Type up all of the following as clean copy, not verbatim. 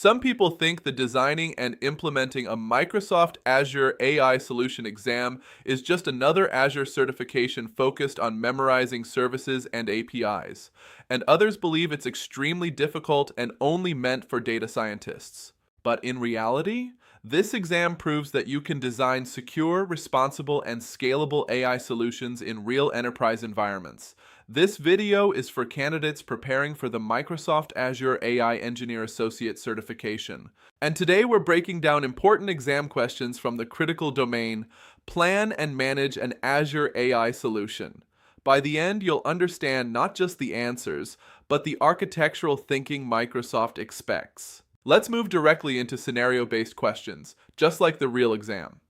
Some people think that designing and implementing a Microsoft Azure AI Solution exam is just another Azure certification focused on memorizing services and APIs, and others believe it's extremely difficult and only meant for data scientists. But in reality, this exam proves that you can design secure, responsible, and scalable AI solutions in real enterprise environments. This video is for candidates preparing for the Microsoft Azure AI Engineer Associate certification. And today we're breaking down important exam questions from the critical domain, Plan and Manage an Azure AI Solution. By the end, you'll understand not just the answers, but the architectural thinking Microsoft expects. Let's move directly into scenario-based questions, just like the real exam.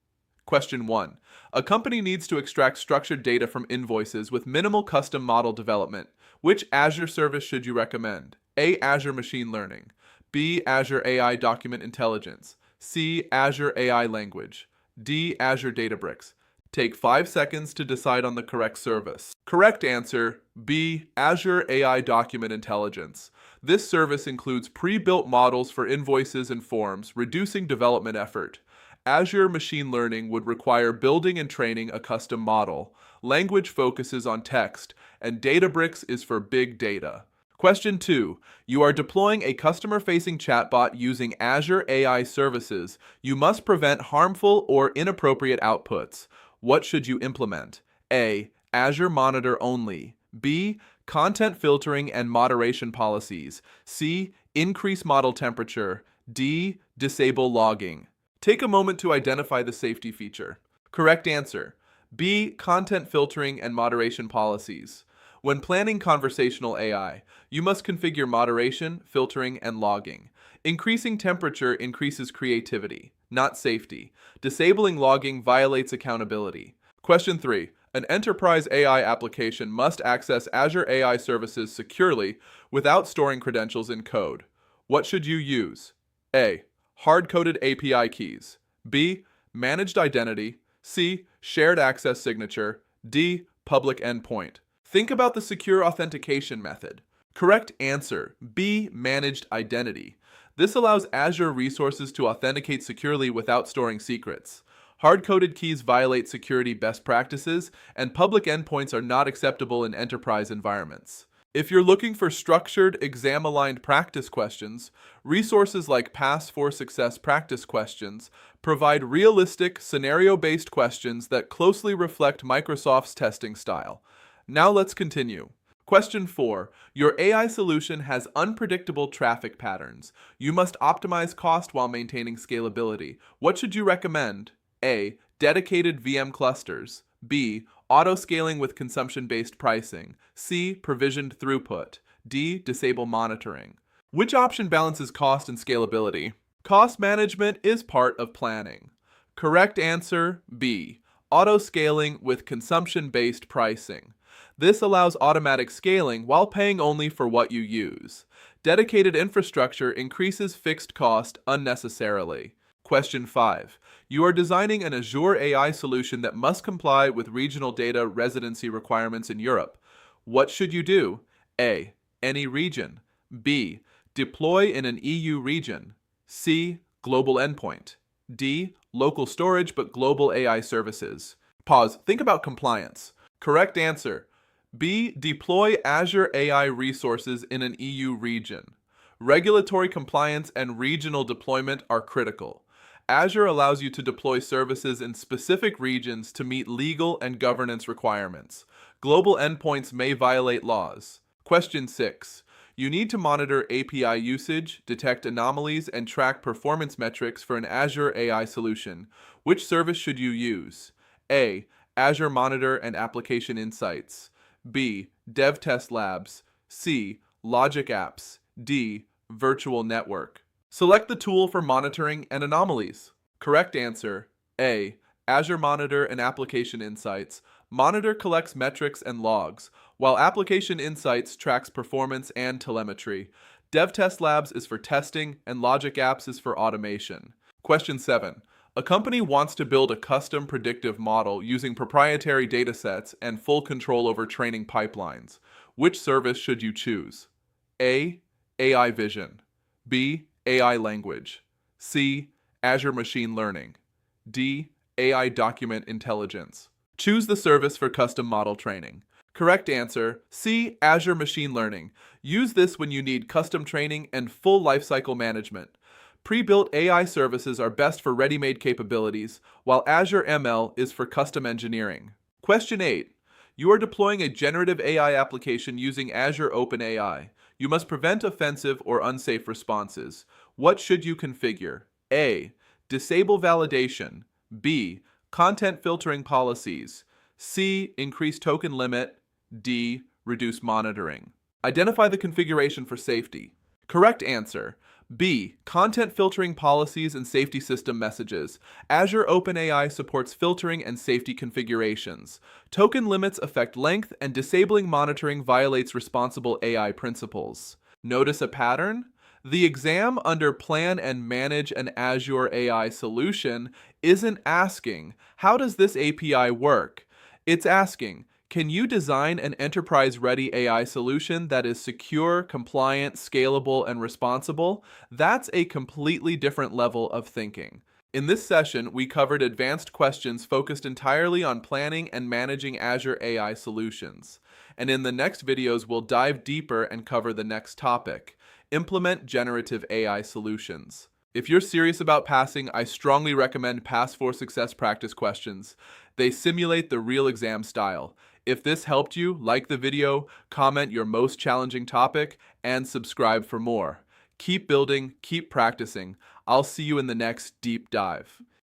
Question 1. A company needs to extract structured data from invoices with minimal custom model development. Which Azure service should you recommend? A. Azure Machine Learning. B. Azure AI Document Intelligence. C. Azure AI Language. D. Azure Databricks. Take 5 seconds to decide on the correct service. Correct answer, B. Azure AI Document Intelligence. This service includes pre-built models for invoices and forms, reducing development effort. Azure Machine Learning would require building and training a custom model. Language focuses on text, and Databricks is for big data. Question 2. You are deploying a customer-facing chatbot using Azure AI services. You must prevent harmful or inappropriate outputs. What should you implement? A. Azure Monitor only. B. Content filtering and moderation policies. C. Increase model temperature. D. Disable logging. Take a moment to identify the safety feature. Correct answer. B. Content filtering and moderation policies. When planning conversational AI, you must configure moderation, filtering, and logging. Increasing temperature increases creativity, not safety. Disabling logging violates accountability. Question 3. An enterprise AI application must access Azure AI services securely without storing credentials in code. What should you use? A. Hard-coded API keys. B. Managed identity. C. Shared access signature. D. Public endpoint. Think about the secure authentication method. Correct answer, B. Managed identity. This allows Azure resources to authenticate securely without storing secrets. Hard-coded keys violate security best practices, and public endpoints are not acceptable in enterprise environments. If you're looking for structured, exam-aligned practice questions, resources like Pass4Success Practice Questions provide realistic, scenario-based questions that closely reflect Microsoft's testing style. Now let's continue. Question 4. Your AI solution has unpredictable traffic patterns. You must optimize cost while maintaining scalability. What should you recommend? A. Dedicated VM clusters. B. Autoscaling with consumption-based pricing. C. Provisioned throughput. D. Disable monitoring. Which option balances cost and scalability? Cost management is part of planning. Correct answer, B. Autoscaling with consumption-based pricing. This allows automatic scaling while paying only for what you use. Dedicated infrastructure increases fixed cost unnecessarily. Question 5. You are designing an Azure AI solution that must comply with regional data residency requirements in Europe. What should you do? A. Any region. B. Deploy in an EU region. C. Global endpoint. D. Local storage but global AI services. Pause. Think about compliance. Correct answer. B. Deploy Azure AI resources in an EU region. Regulatory compliance and regional deployment are critical. Azure allows you to deploy services in specific regions to meet legal and governance requirements. Global endpoints may violate laws. Question 6. You need to monitor API usage, detect anomalies, and track performance metrics for an Azure AI solution. Which service should you use? A. Azure Monitor and Application Insights. B. DevTest Labs. C. Logic Apps. D. Virtual Network. Select the tool for monitoring and anomalies. Correct answer, A. Azure Monitor and Application Insights. Monitor collects metrics and logs, while Application Insights tracks performance and telemetry. DevTest Labs is for testing, and Logic Apps is for automation. Question 7. A company wants to build a custom predictive model using proprietary datasets and full control over training pipelines. Which service should you choose? A. AI Vision. B. AI language. C. Azure machine learning. D. AI document intelligence. Choose the service for custom model training. Correct answer, C. Azure machine learning. Use this when you need custom training and full lifecycle management. Pre-built AI services are best for ready-made capabilities, while Azure ML is for custom engineering. Question 8. You are deploying a generative AI application using Azure OpenAI. You must prevent offensive or unsafe responses. What should you configure? A. Disable validation. B. Content filtering policies. C. Increase token limit. D. Reduce monitoring. Identify the configuration for safety. Correct answer. B. Content filtering policies and safety system messages. Azure OpenAI supports filtering and safety configurations. Token limits affect length, and disabling monitoring violates responsible AI principles. Notice a pattern? The exam under Plan and Manage an Azure AI Solution isn't asking, how does this API work? It's asking, can you design an enterprise-ready AI solution that is secure, compliant, scalable, and responsible? That's a completely different level of thinking. In this session, we covered advanced questions focused entirely on planning and managing Azure AI solutions. And in the next videos, we'll dive deeper and cover the next topic: implement generative AI solutions. If you're serious about passing, I strongly recommend Pass4Success Practice Questions. They simulate the real exam style. If this helped you, like the video, comment your most challenging topic, and subscribe for more. Keep building, keep practicing. I'll see you in the next deep dive.